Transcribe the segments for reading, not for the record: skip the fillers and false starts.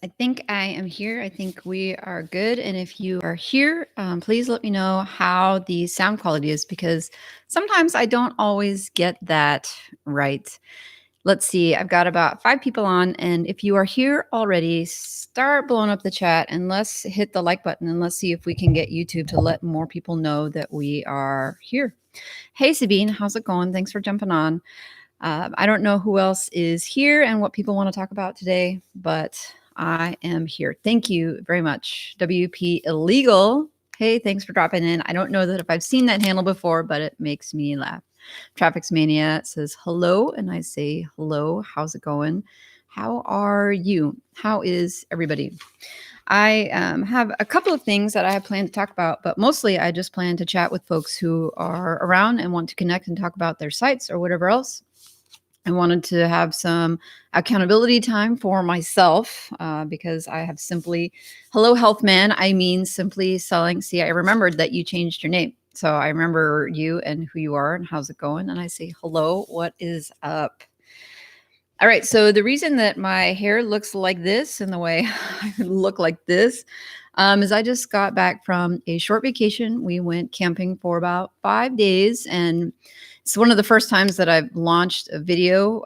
I think I am here. I think we are good. And if you are here, please let me know how the sound quality is because sometimes I don't always get that right. Let's see. I've got about 5 people on. And if you are here already, start blowing up the chat and let's hit the like button and let's see if we can get YouTube to let more people know that we are here. Hey, Sabine, how's it going? Thanks for jumping on. I don't know who else is here and what people want to talk about today, but I am here. Thank you very much. WP Illegal. Hey, thanks for dropping in. I don't know that if I've seen that handle before, but it makes me laugh. Traffics Mania says hello, and I say hello. How's it going? How are you? How is everybody? I have a couple of things that I have planned to talk about, but mostly I just plan to chat with folks who are around and want to connect and talk about their sites or whatever else. I wanted to have some accountability time for myself because I have simply, hello, health man. I mean, simply selling. See, I remembered that you changed your name. So I remember you and who you are and how's it going. And I say, hello, what is up? All right. So the reason that my hair looks like this and the way I look like this is I just got back from a short vacation. We went camping for about 5 days, and it's one of the first times that I've launched a video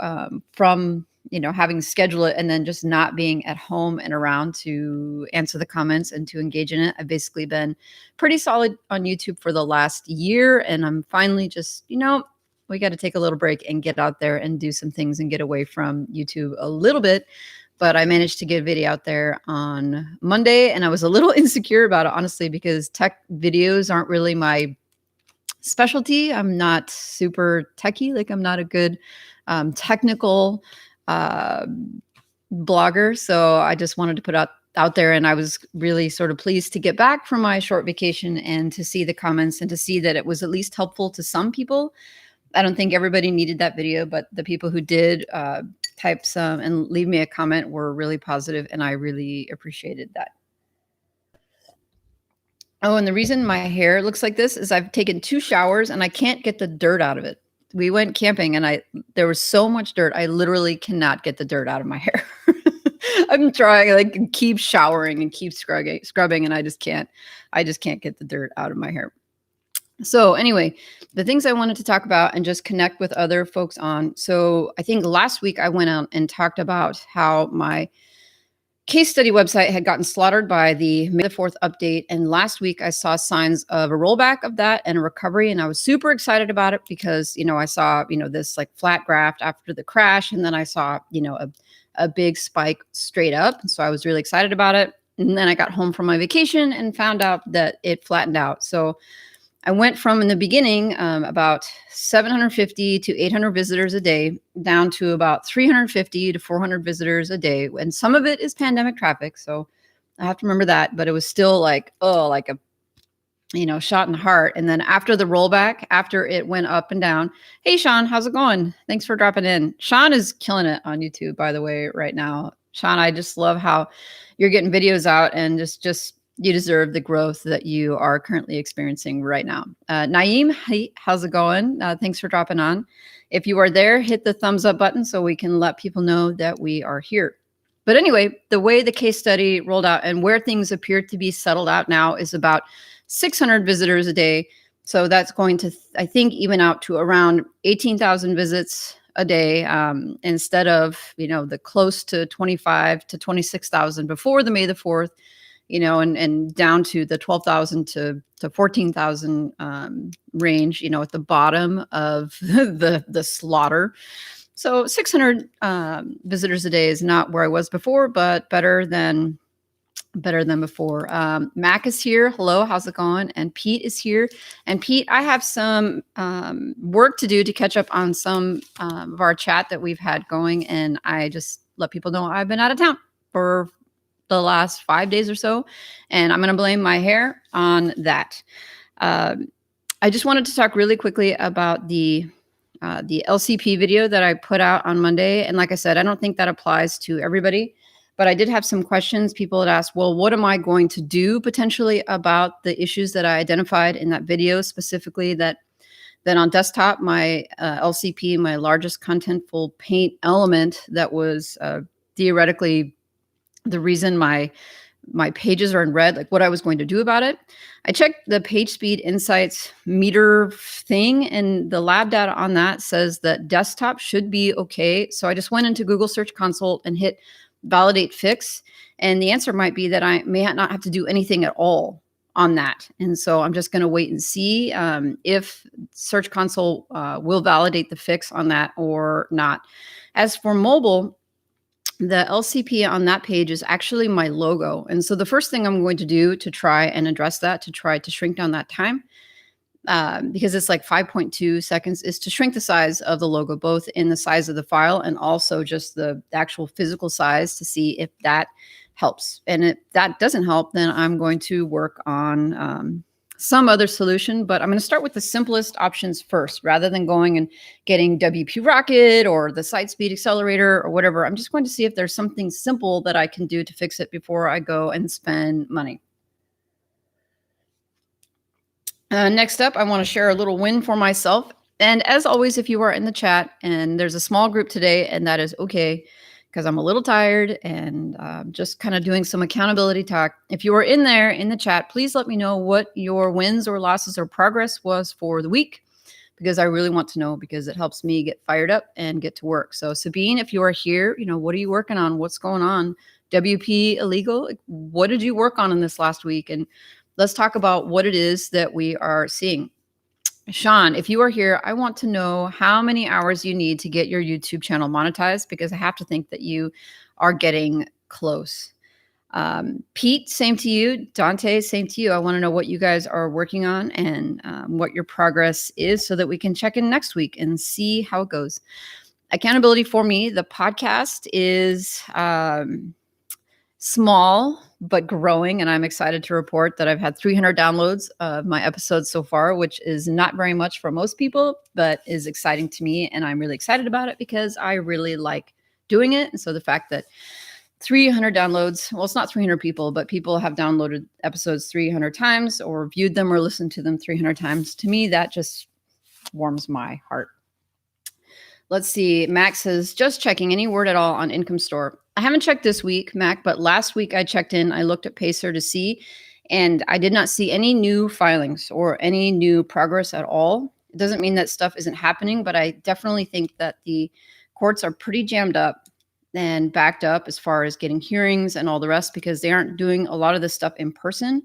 from, having to schedule it and then just not being at home and around to answer the comments and to engage in it. I've basically been pretty solid on YouTube for the last year, and I'm finally just, we got to take a little break and get out there and do some things and get away from YouTube a little bit. But I managed to get a video out there on Monday, and I was a little insecure about it, honestly, because tech videos aren't really my specialty. I'm not super techie. Like, I'm not a good technical blogger. So I just wanted to put out there, and I was really sort of pleased to get back from my short vacation and to see the comments and to see that it was at least helpful to some people. I don't think everybody needed that video, but the people who did type some and leave me a comment were really positive, and I really appreciated that. Oh, and the reason my hair looks like this is I've taken 2 showers and I can't get the dirt out of it. We went camping and there was so much dirt. I literally cannot get the dirt out of my hair. I'm trying, like, keep showering and keep scrubbing, and I just can't get the dirt out of my hair. So anyway, the things I wanted to talk about and just connect with other folks on. So I think last week I went out and talked about how my case study website had gotten slaughtered by the May the 4th update. And last week I saw signs of a rollback of that and a recovery. And I was super excited about it because, I saw, this like flat graph after the crash. And then I saw, a big spike straight up. So I was really excited about it. And then I got home from my vacation and found out that it flattened out. So I went from, in the beginning, about 750 to 800 visitors a day down to about 350 to 400 visitors a day. And some of it is pandemic traffic. So I have to remember that. But it was still like a, shot in the heart. And then after the rollback, after it went up and down, hey, Sean, how's it going? Thanks for dropping in. Sean is killing it on YouTube, by the way, right now. Sean, I just love how you're getting videos out and just you deserve the growth that you are currently experiencing right now. Naeem, hey, how's it going? Thanks for dropping on. If you are there, hit the thumbs up button so we can let people know that we are here. But anyway, the way the case study rolled out and where things appear to be settled out now is about 600 visitors a day. So that's going to, I think, even out to around 18,000 visits a day instead of, the close to 25 to 26,000 before the May the 4th. And down to the 12,000 to 14,000 range, at the bottom of the slaughter. So 600 visitors a day is not where I was before, but better than before. Mac is here. Hello, how's it going? And Pete is here. And Pete, I have some work to do to catch up on some of our chat that we've had going. And I just let people know I've been out of town for the last 5 days or so, and I'm going to blame my hair on that. I just wanted to talk really quickly about the LCP video that I put out on Monday. And like I said, I don't think that applies to everybody, but I did have some questions. People had asked, well, what am I going to do potentially about the issues that I identified in that video, specifically that on desktop, my LCP, my largest contentful paint element that was theoretically the reason my pages are in red, like what I was going to do about it. I checked the page speed insights meter thing, and the lab data on that says that desktop should be okay. So I just went into Google Search Console and hit validate fix. And the answer might be that I may not have to do anything at all on that. And so I'm just going to wait and see if Search Console will validate the fix on that or not. As for mobile, the LCP on that page is actually my logo. And so the first thing I'm going to do to try and address that, to try to shrink down that time, because it's like 5.2 seconds, is to shrink the size of the logo, both in the size of the file and also just the actual physical size, to see if that helps. And if that doesn't help, then I'm going to work on some other solution, but I'm going to start with the simplest options first, rather than going and getting WP Rocket or the site speed accelerator or whatever. I'm just going to see if there's something simple that I can do to fix it before I go and spend money. Next up, I want to share a little win for myself. And as always, if you are in the chat, and there's a small group today, and that is okay, because I'm a little tired and just kind of doing some accountability talk. If you are in there in the chat, please let me know what your wins or losses or progress was for the week, because I really want to know, because it helps me get fired up and get to work. So Sabine, if you are here, what are you working on? What's going on? WP Illegal, what did you work on in this last week? And let's talk about what it is that we are seeing. Sean, if you are here, I want to know how many hours you need to get your YouTube channel monetized, because I have to think that you are getting close. Pete, same to you. Dante, same to you. I want to know what you guys are working on and what your progress is, so that we can check in next week and see how it goes. Accountability for me, the podcast is small but growing, and I'm excited to report that I've had 300 downloads of my episodes so far, which is not very much for most people, but is exciting to me, and I'm really excited about it because I really like doing it. And so the fact that 300 downloads, well, it's not 300 people, but people have downloaded episodes 300 times or viewed them or listened to them 300 times, to me, that just warms my heart. Let's see. Max says, just checking, any word at all on Income Store? I haven't checked this week, Mac, but last week I checked in. I looked at Pacer to see, and I did not see any new filings or any new progress at all. It doesn't mean that stuff isn't happening, but I definitely think that the courts are pretty jammed up and backed up as far as getting hearings and all the rest, because they aren't doing a lot of this stuff in person.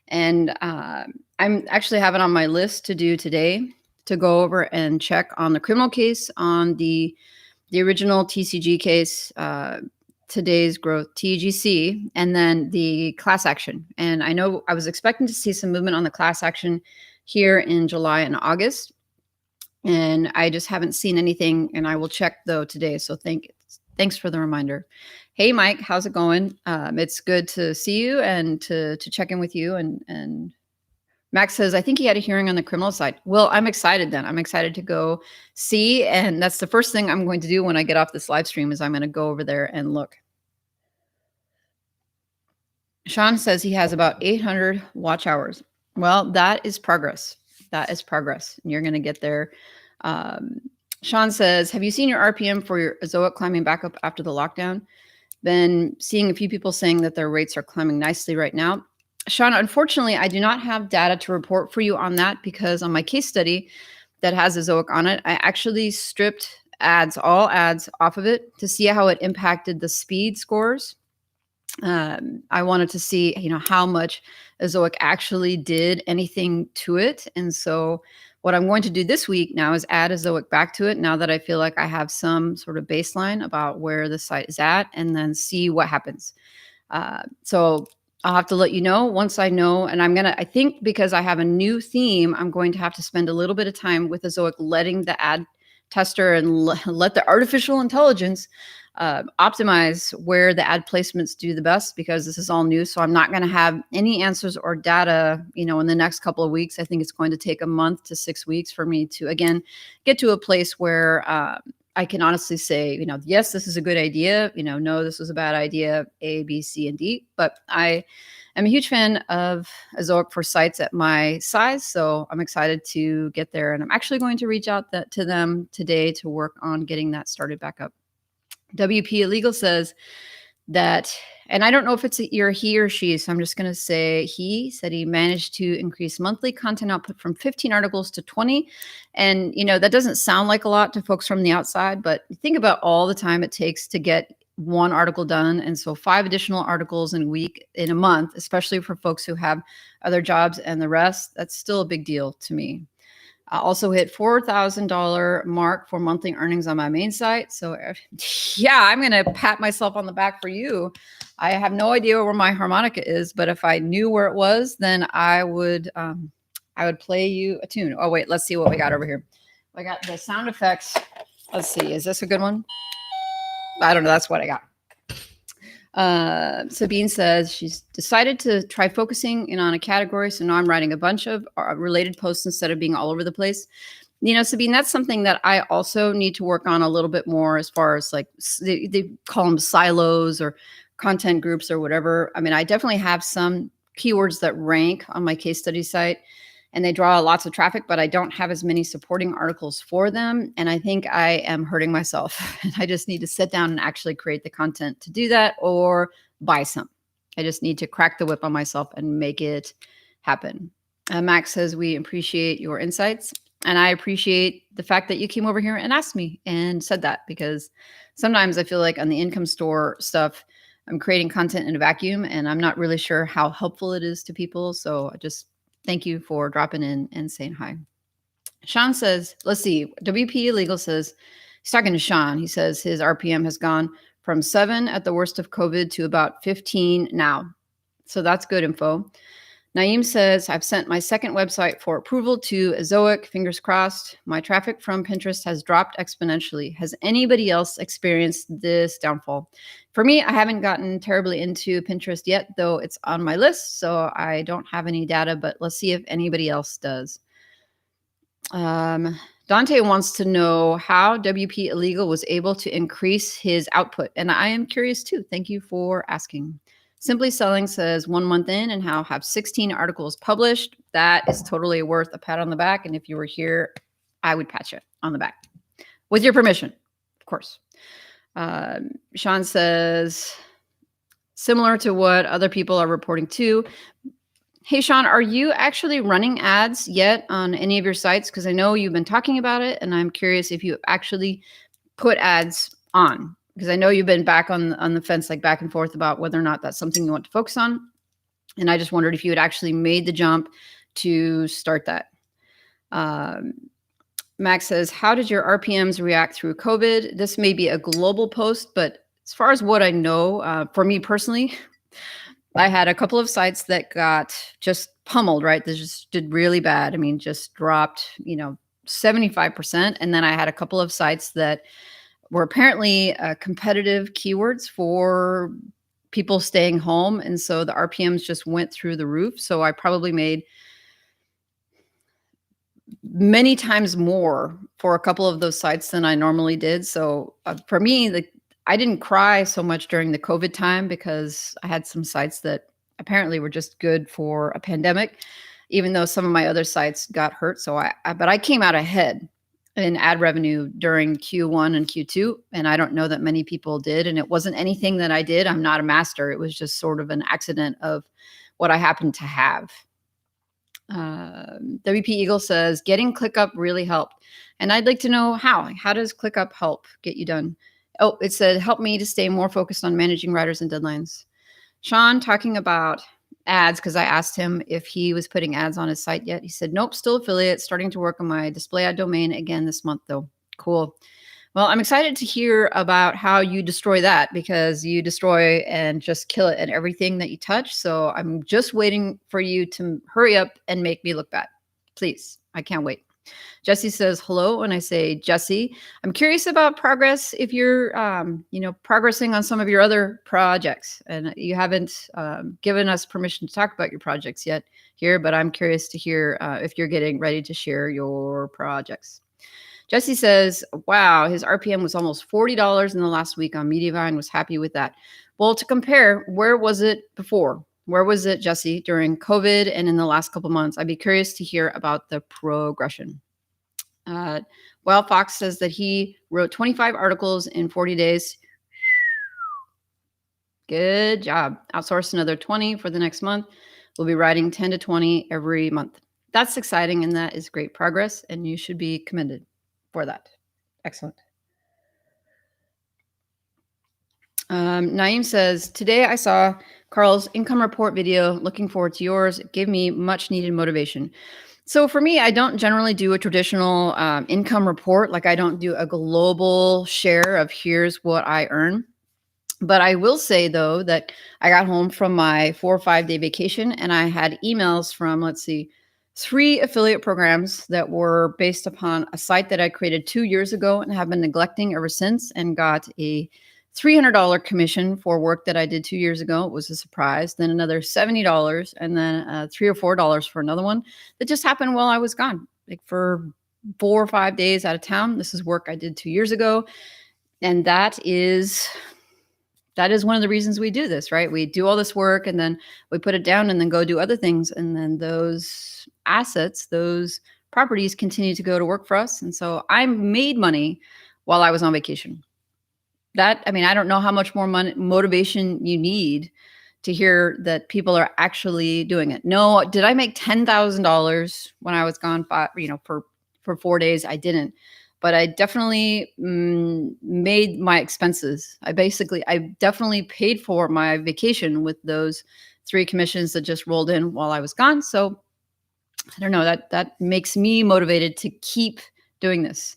And I'm actually having on my list to do today to go over and check on the criminal case, on the original TCG case, today's growth TGC, and then the class action. And I know I was expecting to see some movement on the class action here in July and August, and I just haven't seen anything, and I will check though today. So thanks for the reminder. Hey, Mike, how's it going? It's good to see you and to check in with you. And Max says, I think he had a hearing on the criminal side. Well, I'm excited then. I'm excited to go see. And that's the first thing I'm going to do when I get off this live stream, is I'm going to go over there and look. Sean says he has about 800 watch hours. Well, that is progress. That is progress. You're going to get there. Sean says, have you seen your RPM for your Azoic climbing back up after the lockdown? Been seeing a few people saying that their rates are climbing nicely right now. Sean, unfortunately, I do not have data to report for you on that, because on my case study that has Azoic on it, I actually stripped all ads off of it to see how it impacted the speed scores. I wanted to see, how much Azoic actually did anything to it. And so what I'm going to do this week now is add Azoic back to it, now that I feel like I have some sort of baseline about where the site is at, and then see what happens. So I'll have to let you know once I know. And I think because I have a new theme, I'm going to have to spend a little bit of time with Azoic, letting the ad tester and let the artificial intelligence optimize where the ad placements do the best, because this is all new. So I'm not going to have any answers or data, in the next couple of weeks. I think it's going to take a month to 6 weeks for me to, again, get to a place where I can honestly say, yes, this is a good idea. No, this was a bad idea, A, B, C, and D. But I am a huge fan of Azoic for sites at my size. So I'm excited to get there. And I'm actually going to reach out to them today to work on getting that started back up. WP Illegal says that And I don't know if it's you're he or she, so I'm just going to say he said he managed to increase monthly content output from 15 articles to 20. And, that doesn't sound like a lot to folks from the outside, but think about all the time it takes to get one article done. And so 5 additional articles in a month, especially for folks who have other jobs and the rest, that's still a big deal to me. I also hit $4,000 mark for monthly earnings on my main site. So yeah, I'm going to pat myself on the back for you. I have no idea where my harmonica is, but if I knew where it was, then I would play you a tune. Oh wait, let's see what we got over here. I got the sound effects. Let's see. Is this a good one? I don't know. That's what I got. Sabine says she's decided to try focusing in on a category. So now I'm writing a bunch of related posts instead of being all over the place. Sabine, that's something that I also need to work on a little bit more as far as like they call them silos or content groups or whatever. I mean, I definitely have some keywords that rank on my case study site and they draw lots of traffic, but I don't have as many supporting articles for them. And I think I am hurting myself. And I just need to sit down and actually create the content to do that or buy some. I just need to crack the whip on myself and make it happen. Max says, we appreciate your insights. And I appreciate the fact that you came over here and asked me and said that, because sometimes I feel like on the income store stuff, I'm creating content in a vacuum and I'm not really sure how helpful it is to people. So I just thank you for dropping in and saying hi. Sean says, let's see, WP Illegal says, he's talking to Sean. He says his RPM has gone from 7 at the worst of COVID to about 15 now. So that's good info. Naeem says, I've sent my second website for approval to Ezoic, fingers crossed. My traffic from Pinterest has dropped exponentially. Has anybody else experienced this downfall? For me, I haven't gotten terribly into Pinterest yet, though it's on my list, so I don't have any data, but let's see if anybody else does. Dante wants to know how WP Illegal was able to increase his output, and I am curious too. Thank you for asking. Simply Selling says 1 month in and how have 16 articles published. That is totally worth a pat on the back. And if you were here, I would pat you on the back with your permission, of course. Sean says, similar to what other people are reporting too. Hey, Sean, are you actually running ads yet on any of your sites? Because I know you've been talking about it, and I'm curious if you actually put ads on. Because I know you've been back on the fence, like back and forth about whether or not that's something you want to focus on. And I just wondered if you had actually made the jump to start that. Max says, how did your RPMs react through COVID? This may be a global post, but as far as what I know, for me personally, I had a couple of sites that got just pummeled, right? They just did really bad. I mean, just dropped, 75%. And then I had a couple of sites that were apparently competitive keywords for people staying home. And so the RPMs just went through the roof. So I probably made many times more for a couple of those sites than I normally did. So for me, I didn't cry so much during the COVID time because I had some sites that apparently were just good for a pandemic, even though some of my other sites got hurt. So but I came out ahead in ad revenue during Q1 and Q2. And I don't know that many people did. And it wasn't anything that I did. I'm not a master. It was just sort of an accident of what I happened to have. WP Eagle says, getting ClickUp really helped. And I'd like to know how. How does ClickUp help get you done? Oh, it said, help me to stay more focused on managing writers and deadlines. Sean, talking about ads, because I asked him if he was putting ads on his site yet. He said, nope, still affiliate, starting to work on my display ad domain again this month, though. Cool. Well, I'm excited to hear about how you destroy that, because you destroy and just kill it at everything that you touch. So I'm just waiting for you to hurry up and make me look bad. Please. I can't wait. Jesse says hello, and I say, Jesse, I'm curious about progress if you're, progressing on some of your other projects. And you haven't given us permission to talk about your projects yet here, but I'm curious to hear if you're getting ready to share your projects. Jesse says, wow, his RPM was almost $40 in the last week on Mediavine, was happy with that. Well, to compare, where was it before? Where was it, Jesse, during COVID and in the last couple months? I'd be curious to hear about the progression. Well, Fox says that he wrote 25 articles in 40 days. Good job. Outsource another 20 for the next month. We'll be writing 10 to 20 every month. That's exciting, and that is great progress, and you should be commended for that. Excellent. Naeem says, today I saw Carl's income report video. Looking forward to yours. It gave me much needed motivation. So for me, I don't generally do a traditional income report. Like I don't do a global share of here's what I earn. But I will say, though, that I got home from my 4 or 5 day vacation and I had emails from, let's see, 3 affiliate programs that were based upon a site that I created 2 years ago and have been neglecting ever since, and got a $300 commission for work that I did 2 years ago. It was a surprise. Then another $70, and then $3 or $4 for another one that just happened while I was gone, like for 4 or 5 days out of town. This is work I did 2 years ago. And that is one of the reasons we do this, right? We do all this work and then we put it down and then go do other things. And then those assets, those properties continue to go to work for us. And so I made money while I was on vacation. I don't know how much more motivation you need to hear that people are actually doing it. No, did I make $10,000 when I was gone for 4 days? I didn't. But I definitely made my expenses. I definitely paid for my vacation with those 3 commissions that just rolled in while I was gone. So I don't know, that makes me motivated to keep doing this.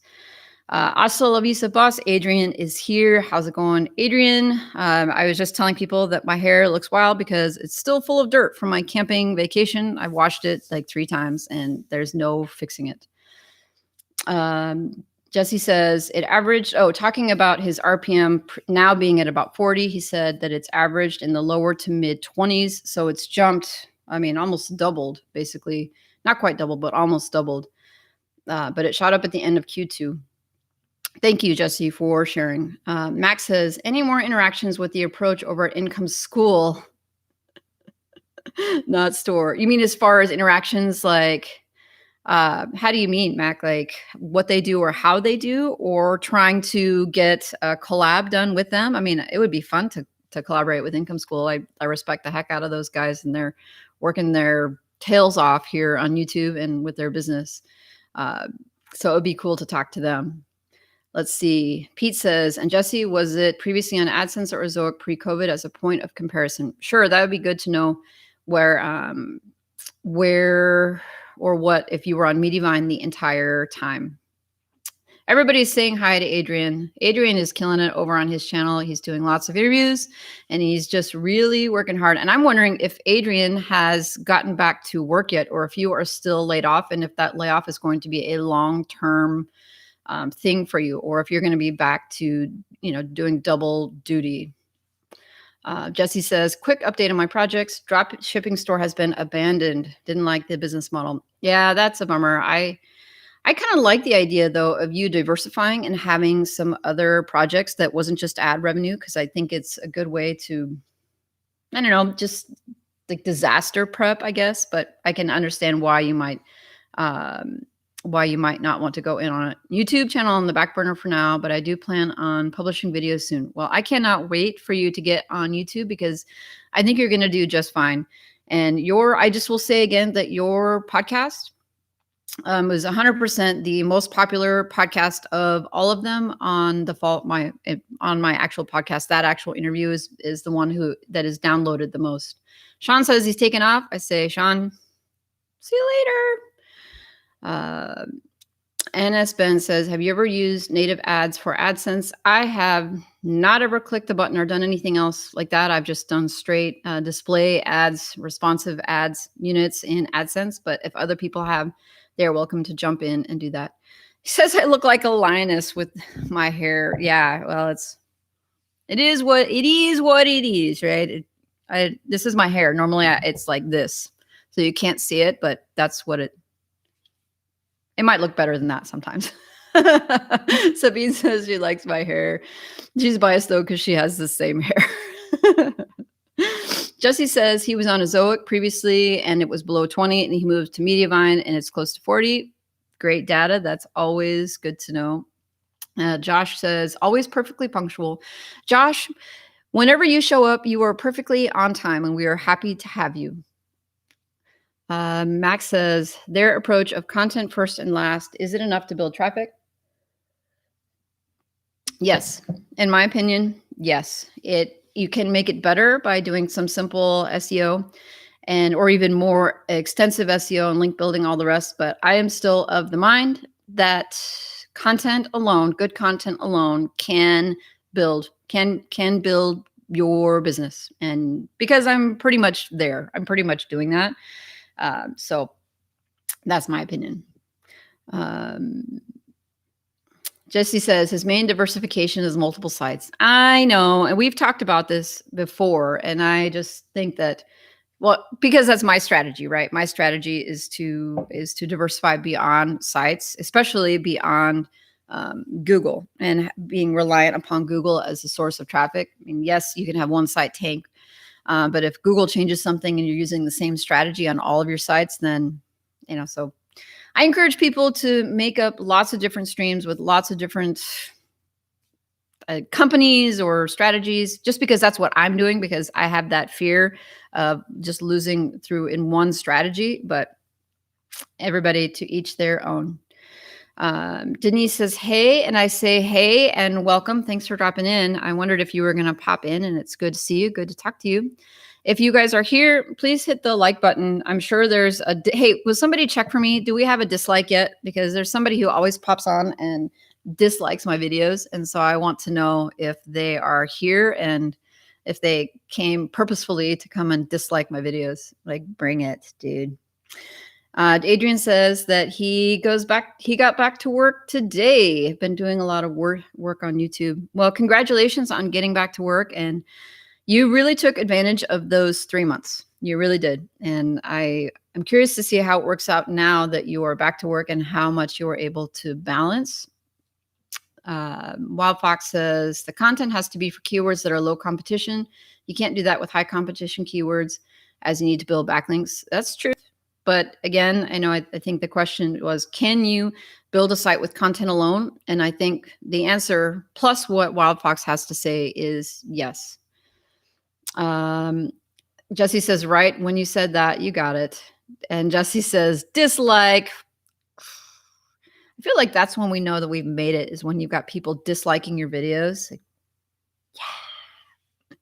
Hasta la vista, boss. Adrian is here. How's it going, Adrian? I was just telling people that my hair looks wild because it's still full of dirt from my camping vacation. I washed it like 3 times and there's no fixing it. Jesse says it averaged, talking about his RPM now being at about 40, he said that it's averaged in the lower to mid 20s. So it's jumped, almost doubled, basically. Not quite doubled, but almost doubled. But it shot up at the end of Q2. Thank you, Jesse, for sharing. Max says, any more interactions with the approach over at Income School? Not store. You mean as far as interactions like... how do you mean, Mac? Like what they do or how they do, or trying to get a collab done with them? It would be fun to collaborate with Income School. I respect the heck out of those guys, and they're working their tails off here on YouTube and with their business. So it would be cool to talk to them. Let's see. Pete says, and Jesse, was it previously on AdSense or Zoic pre-COVID as a point of comparison? Sure, that would be good to know where or what if you were on Mediavine the entire time. Everybody's saying hi to Adrian. Adrian is killing it over on his channel. He's doing lots of interviews and he's just really working hard. And I'm wondering if Adrian has gotten back to work yet, or if you are still laid off, and if that layoff is going to be a long-term thing for you, or if you're going to be back to, doing double duty. Jesse says, quick update on my projects. Drop shipping store has been abandoned. Didn't like the business model. Yeah, that's a bummer. I kind of like the idea, though, of you diversifying and having some other projects that wasn't just ad revenue, because I think it's a good way to, just like disaster prep, I guess. But I can understand why you might not want to go in on a YouTube channel on the back burner for now, but I do plan on publishing videos soon. Well, I cannot wait for you to get on YouTube, because I think you're going to do just fine. And I just will say again that your podcast was 100% the most popular podcast of all of them on my actual podcast. That actual interview is the one that is downloaded the most. Sean says he's taken off. I say, Sean, see you later. NS Ben says, have you ever used native ads for AdSense? I have not ever clicked the button or done anything else like that. I've just done straight display ads, responsive ads units in AdSense. But if other people have, they're welcome to jump in and do that. He says I look like a lioness with my hair. Yeah, well, it is what it is, right? This is my hair. Normally it's like this, so you can't see it, but that's what it might look better than that sometimes. Sabine says she likes my hair. She's biased though, because she has the same hair. Jesse says he was on a Zoic previously and it was below 20, and he moved to Mediavine and it's close to 40. Great data. That's always good to know. Josh says, always perfectly punctual. Josh, Whenever you show up, you are perfectly on time, and we are happy to have you. Max says, their approach of content first and last, is it enough to build traffic? Yes. In my opinion, yes. You can make it better by doing some simple SEO or even more extensive SEO and link building, all the rest. But I am still of the mind that content alone, good content alone, can build your business. And because I'm pretty much there, I'm pretty much doing that. So that's my opinion. Jesse says his main diversification is multiple sites. I know, and we've talked about this before, and I just think that, well, because that's my strategy, right? My strategy is to diversify beyond sites, especially beyond Google, and being reliant upon Google as a source of traffic. I mean, yes, you can have one site tank, but if Google changes something and you're using the same strategy on all of your sites, then, so I encourage people to make up lots of different streams with lots of different companies or strategies, just because that's what I'm doing, because I have that fear of just losing through in one strategy. But everybody to each their own. Denise says, hey, and I say, hey, and welcome. Thanks for dropping in. I wondered if you were going to pop in, and it's good to see you. Good to talk to you. If you guys are here, please hit the like button. I'm sure there's hey, will somebody check for me? Do we have a dislike yet? Because there's somebody who always pops on and dislikes my videos. And so I want to know if they are here and if they came purposefully to come and dislike my videos. Like, bring it, dude. Adrian says that he got back to work today. Been doing a lot of work on YouTube. Well, congratulations on getting back to work. And you really took advantage of those 3 months. You really did. And I'm curious to see how it works out now that you are back to work and how much you were able to balance. Wild Fox says the content has to be for keywords that are low competition. You can't do that with high competition keywords, as you need to build backlinks. That's true. But again, I think the question was, can you build a site with content alone? And I think the answer, plus what Wild Fox has to say, is yes. Jesse says, right, when you said that, you got it. And Jesse says, dislike. I feel like that's when we know that we've made it, is when you've got people disliking your videos. Like, yeah.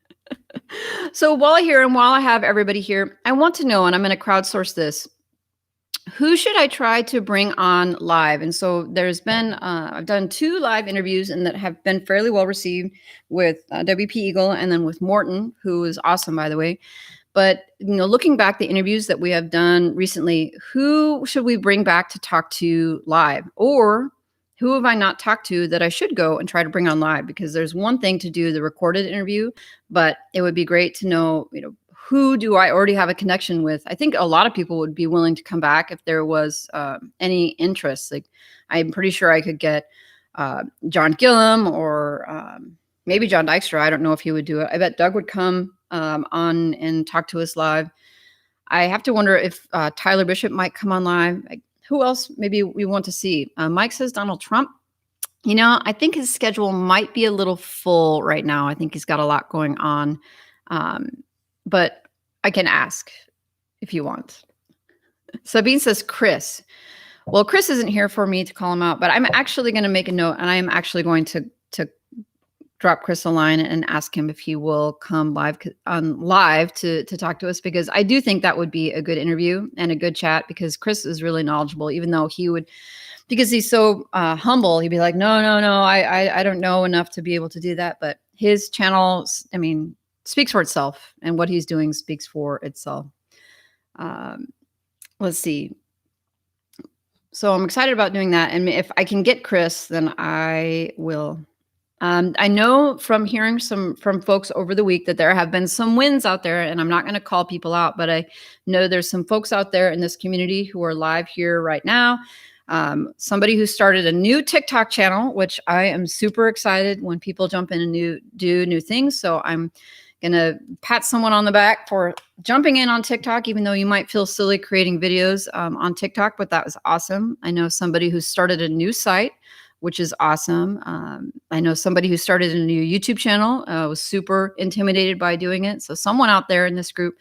So while I have everybody here, I want to know, and I'm going to crowdsource this, who should I try to bring on live? And so there's been, I've done 2 live interviews and that have been fairly well received with WP Eagle and then with Morton, who is awesome, by the way. But, looking back the interviews that we have done recently, who should we bring back to talk to live? Or who have I not talked to that I should go and try to bring on live? Because there's one thing to do the recorded interview, but it would be great to know, who do I already have a connection with? I think a lot of people would be willing to come back if there was any interest. Like, I'm pretty sure I could get John Gillum or maybe John Dykstra. I don't know if he would do it. I bet Doug would come on and talk to us live. I have to wonder if Tyler Bishop might come on live. Like, who else maybe we want to see? Mike says Donald Trump. I think his schedule might be a little full right now. I think he's got a lot going on. But I can ask if you want. Sabine says Chris. Well, Chris isn't here for me to call him out, but I'm actually going to make a note, and I am actually going to drop Chris a line and ask him if he will come live to talk to us, because I do think that would be a good interview and a good chat, because Chris is really knowledgeable, even though because he's so humble, he'd be like, no, I don't know enough to be able to do that. But his channel, speaks for itself, and what he's doing speaks for itself. Let's see. So I'm excited about doing that. And if I can get Chris, then I will. I know from hearing from folks over the week that there have been some wins out there, and I'm not going to call people out, but I know there's some folks out there in this community who are live here right now. Somebody who started a new TikTok channel, which I am super excited when people jump in and do new things. So I'm gonna pat someone on the back for jumping in on TikTok, even though you might feel silly creating videos on TikTok, but that was awesome. I know somebody who started a new site which is awesome. I know somebody who started a new YouTube channel, was super intimidated by doing it. So someone out there in this group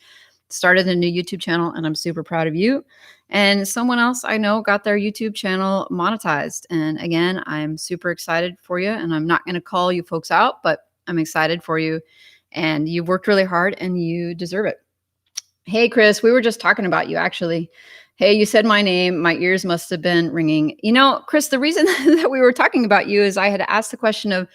started a new YouTube channel, and I'm super proud of you. And someone else I know got their YouTube channel monetized. And again, I'm super excited for you, and I'm not going to call you folks out, but I'm excited for you, and you've worked really hard and you deserve it. Hey, Chris, we were just talking about you, actually. Hey, you said my name. My ears must have been ringing. You know, Chris, the reason that we were talking about you is I had asked the question of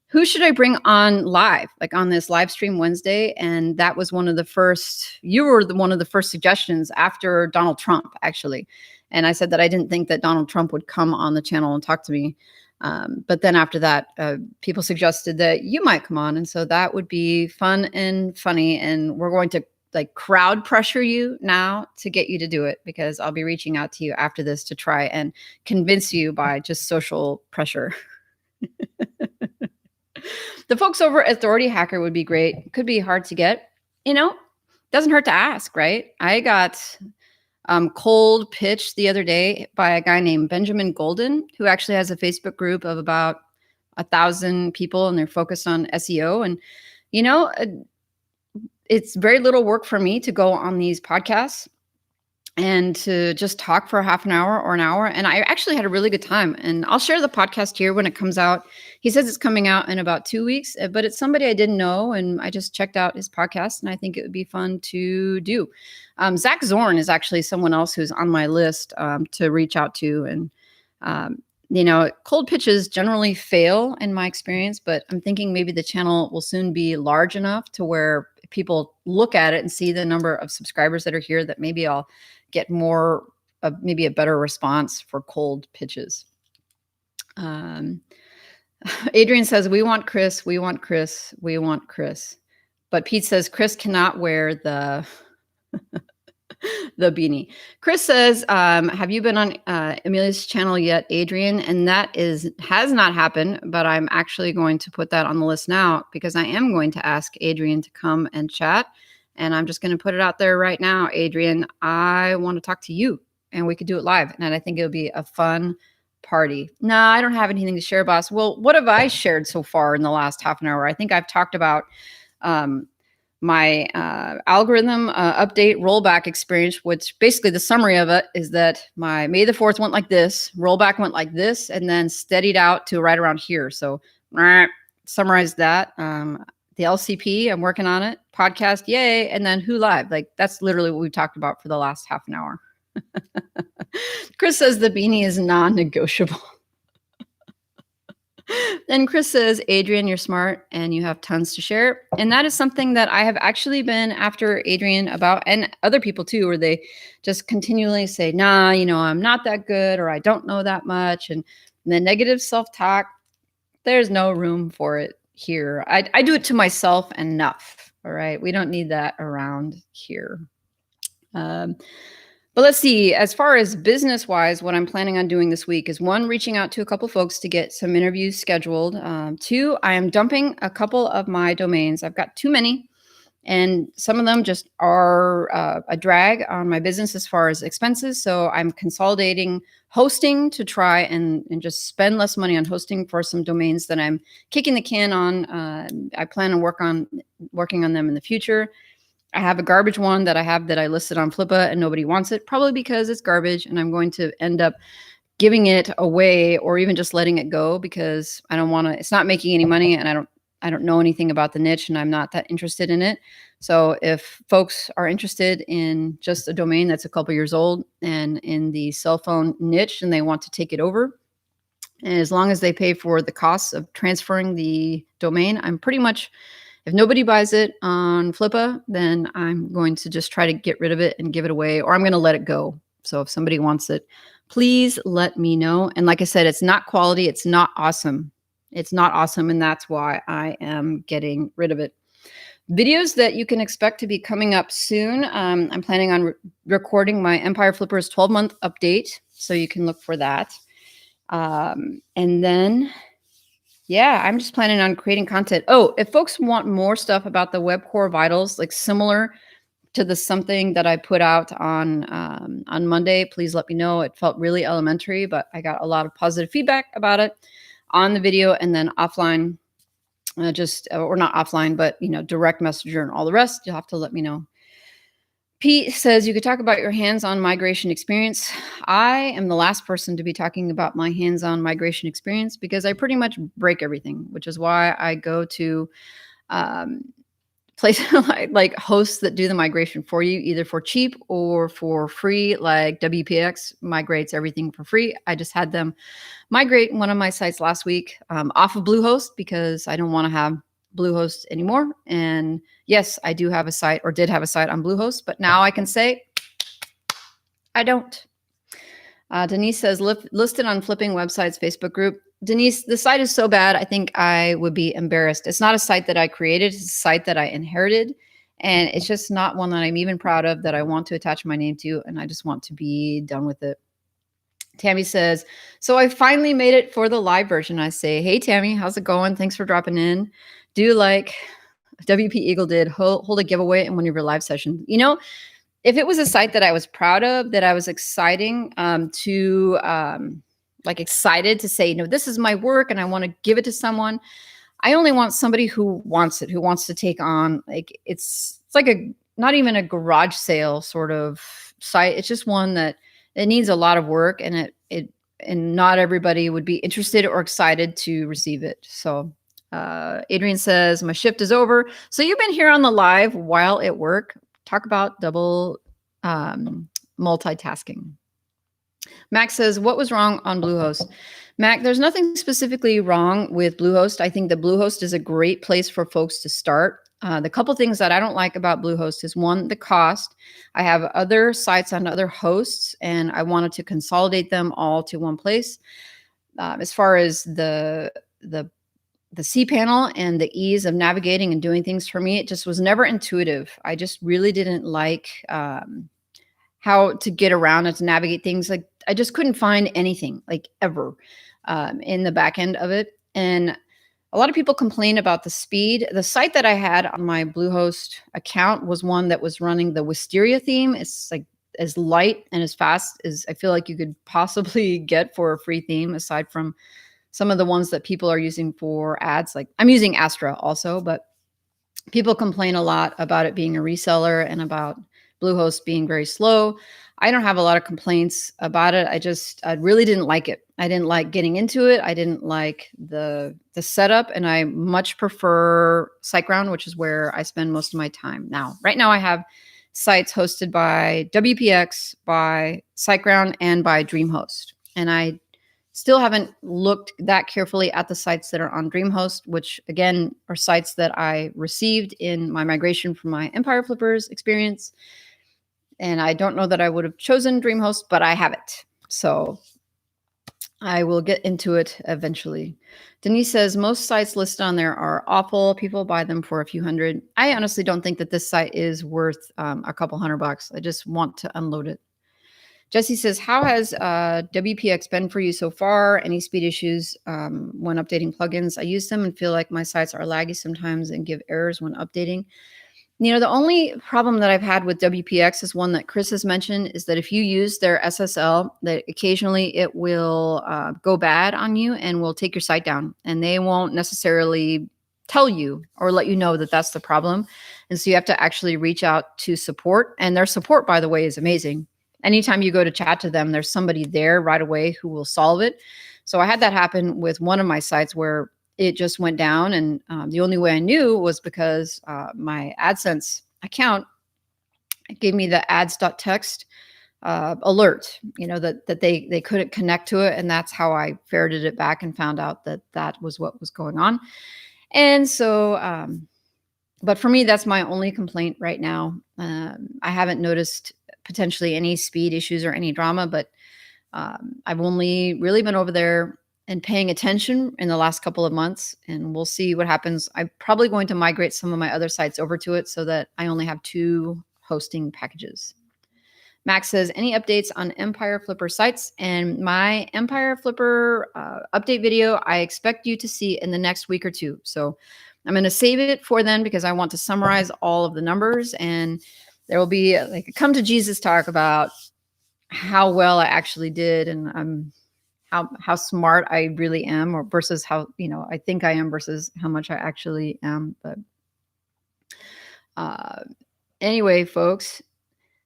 who should I bring on live, like on this live stream Wednesday? And that was one of the first, you were one of the first suggestions after Donald Trump, actually. And I said that I didn't think that Donald Trump would come on the channel and talk to me. But then after that, people suggested that you might come on. And so that would be fun and funny. And we're going to like crowd pressure you now to get you to do it, because I'll be reaching out to you after this to try and convince you by just social pressure. The folks over at Authority Hacker would be great. Could be hard to get. You know, doesn't hurt to ask, right? I got cold pitched the other day by a guy named Benjamin Golden, who actually has a Facebook group of about 1,000 people, and they're focused on SEO. And, you know, it's very little work for me to go on these podcasts and to just talk for half an hour or an hour. And I actually had a really good time. And I'll share the podcast here when it comes out. He says it's coming out in about 2 weeks, but it's somebody I didn't know. And I just checked out his podcast, and I think it would be fun to do. Zach Zorn is actually someone else who's on my list to reach out to. And, you know, cold pitches generally fail in my experience, but I'm thinking maybe the channel will soon be large enough to where people look at it and see the number of subscribers that are here, that maybe I'll get more, maybe a better response for cold pitches. Adrian says, we want Chris, we want Chris, we want Chris. But Pete says, Chris cannot wear the the beanie. Chris says, have you been on Amelia's channel yet, Adrian? And that has not happened, but I'm actually going to put that on the list now, because I am going to ask Adrian to come and chat. And I'm just going to put it out there right now, Adrian. I want to talk to you, and we could do it live. And I think it'll be a fun party. No, I don't have anything to share, boss. Well, what have I shared so far in the last half an hour? I think I've talked about my algorithm update rollback experience, which basically the summary of it is that my May the 4th went like this, rollback went like this, and then steadied out to right around here. So summarize that. The LCP, I'm working on it. Podcast, yay. And then Who Live. Like, that's literally what we've talked about for the last half an hour. Chris says the beanie is non-negotiable. And Chris says, Adrian, you're smart and you have tons to share. And that is something that I have actually been after Adrian about, and other people too, where they just continually say, nah, you know, I'm not that good, or I don't know that much. And the negative self-talk, there's no room for it here. I do it to myself enough. All right. We don't need that around here. But let's see, as far as business wise, what I'm planning on doing this week is 1, reaching out to a couple folks to get some interviews scheduled. 2, I am dumping a couple of my domains. I've got too many, and some of them just are a drag on my business as far as expenses. So I'm consolidating hosting to try and just spend less money on hosting for some domains that I'm kicking the can on. I plan on working on them in the future. I have a garbage one that I listed on Flippa, and nobody wants it, probably because it's garbage, and I'm going to end up giving it away or even just letting it go, because I don't want to, it's not making any money, and I don't know anything about the niche, and I'm not that interested in it. So if folks are interested in just a domain that's a couple years old and in the cell phone niche, and they want to take it over, and as long as they pay for the costs of transferring the domain, I'm pretty much, if nobody buys it on Flippa, then I'm going to just try to get rid of it and give it away, or I'm going to let it go. So if somebody wants it, please let me know. And like I said, it's not quality. It's not awesome. It's not awesome. And that's why I am getting rid of it. Videos that you can expect to be coming up soon. I'm planning on recording my Empire Flippers 12-month update. So you can look for that. And then, yeah, I'm just planning on creating content. Oh, if folks want more stuff about the Web Core Vitals, like similar to the something that I put out on Monday. Please let me know. It felt really elementary, but I got a lot of positive feedback about it on the video and then offline, or not offline, but direct messenger and all the rest. You'll have to let me know. Pete says you could talk about your hands-on migration experience. I am the last person to be talking about my hands-on migration experience because I pretty much break everything, which is why I go to places like hosts that do the migration for you, either for cheap or for free. Like WPX migrates everything for free. I just had them migrate one of my sites last week off of Bluehost because I don't want to have Bluehost anymore. And yes, I do have a site, or did have a site on Bluehost, but now I can say I don't. Denise says, listed on Flipping Websites Facebook group. Denise, the site is so bad, I think I would be embarrassed. It's not a site that I created. It's a site that I inherited. And it's just not one that I'm even proud of, that I want to attach my name to. And I just want to be done with it. Tammy says, so I finally made it for the live version. I say, hey, Tammy, how's it going? Thanks for dropping in. Do like WP Eagle did, hold a giveaway in one of your live sessions. If it was a site that I was proud of, that I was excited to say, this is my work and I want to give it to someone. I only want somebody who wants it, who wants to take on, like, it's like not even a garage sale sort of site. It's just one that it needs a lot of work, and and not everybody would be interested or excited to receive it. So Adrian says, my shift is over. So you've been here on the live while at work. Talk about double multitasking. Mac says, what was wrong on Bluehost? Mac, there's nothing specifically wrong with Bluehost. I think that Bluehost is a great place for folks to start. The couple things that I don't like about Bluehost is, one, the cost. I have other sites on other hosts, and I wanted to consolidate them all to one place. As far as the cPanel and the ease of navigating and doing things for me, it just was never intuitive. I just really didn't like how to get around and to navigate things. Like, I just couldn't find anything, like, ever in the back end of it. And a lot of people complain about the speed. The site that I had on my Bluehost account was one that was running the Wisteria theme. It's like as light and as fast as I feel like you could possibly get for a free theme, aside from some of the ones that people are using for ads. Like, I'm using Astra also, but people complain a lot about it being a reseller and about Bluehost being very slow. I don't have a lot of complaints about it. I really didn't like it. I didn't like getting into it. I didn't like the setup, and I much prefer SiteGround, which is where I spend most of my time now. Right now I have sites hosted by WPX, by SiteGround, and by DreamHost. And I still haven't looked that carefully at the sites that are on DreamHost, which again are sites that I received in my migration from my Empire Flippers experience. And I don't know that I would have chosen DreamHost, but I have it. So I will get into it eventually. Denise says, most sites listed on there are awful. People buy them for a few hundred. I honestly don't think that this site is worth a couple $100. I just want to unload it. Jesse says, how has WPX been for you so far? Any speed issues when updating plugins? I use them and feel like my sites are laggy sometimes and give errors when updating. The only problem that I've had with WPX is one that Chris has mentioned, is that if you use their SSL, that occasionally it will go bad on you and will take your site down, and they won't necessarily tell you or let you know that that's the problem. And so you have to actually reach out to support, and their support, by the way, is amazing. Anytime you go to chat to them, there's somebody there right away who will solve it. So I had that happen with one of my sites where it just went down. And the only way I knew was because my AdSense account gave me the ads.txt alert, that they couldn't connect to it. And that's how I ferreted it back and found out that that was what was going on. And so, but for me, that's my only complaint right now. I haven't noticed potentially any speed issues or any drama, but I've only really been over there and paying attention in the last couple of months, and we'll see what happens. I'm probably going to migrate some of my other sites over to it so that I only have 2 hosting packages. Max says, any updates on Empire Flipper sites? And my Empire Flipper update video, I expect you to see in the next week or 2. So I'm going to save it for then, because I want to summarize all of the numbers. And there will be like a come to Jesus talk about how well I actually did, and how smart I really am, or versus how, I think I am versus how much I actually am. But uh, anyway, folks,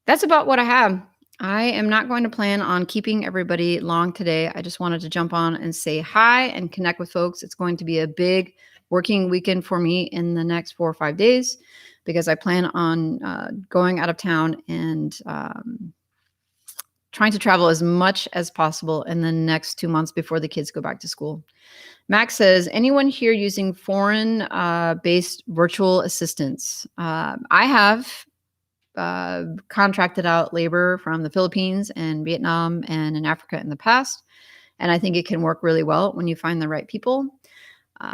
that's about what I have. I am not going to plan on keeping everybody long today. I just wanted to jump on and say hi and connect with folks. It's going to be a big working weekend for me in the next 4 or 5 days because I plan on going out of town and trying to travel as much as possible in the next 2 months before the kids go back to school. Max says, anyone here using foreign based virtual assistants? I have contracted out labor from the Philippines and Vietnam and in Africa in the past. And I think it can work really well when you find the right people.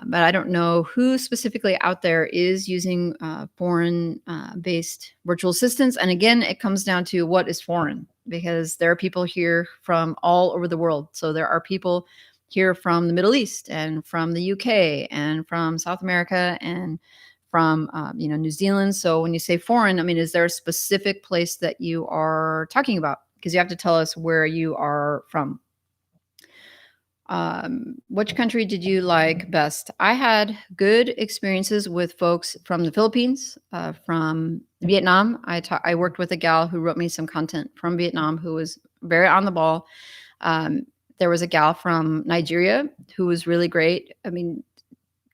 But I don't know who specifically out there is using foreign based virtual assistants. And again, it comes down to what is foreign, because there are people here from all over the world. So there are people here from the Middle East and from the UK and from South America and from New Zealand. So when you say foreign, I mean, is there a specific place that you are talking about? Because you have to tell us where you are from. Which country did you like best? I had good experiences with folks from the Philippines, from Vietnam. I worked with a gal who wrote me some content from Vietnam who was very on the ball. There was a gal from Nigeria who was really great. I mean,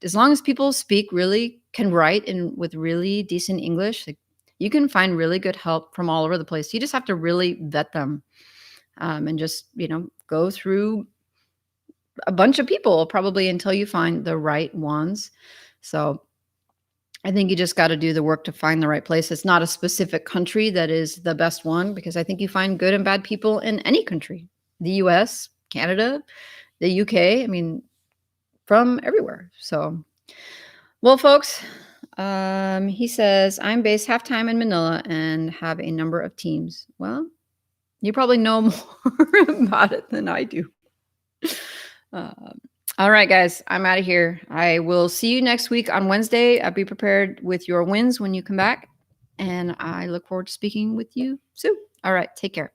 as long as people can write with really decent English, like, you can find really good help from all over the place. You just have to really vet them, and just, go through a bunch of people probably until you find the right ones. So I think you just got to do the work to find the right place. It's not a specific country that is the best one, because I think you find good and bad people in any country, the US, Canada, the UK, I mean, from everywhere. So, well, folks, he says, I'm based half-time in Manila and have a number of teams. Well, you probably know more about it than I do. All right, guys, I'm out of here. I will see you next week on Wednesday. Be prepared with your wins when you come back. And I look forward to speaking with you soon. All right, take care.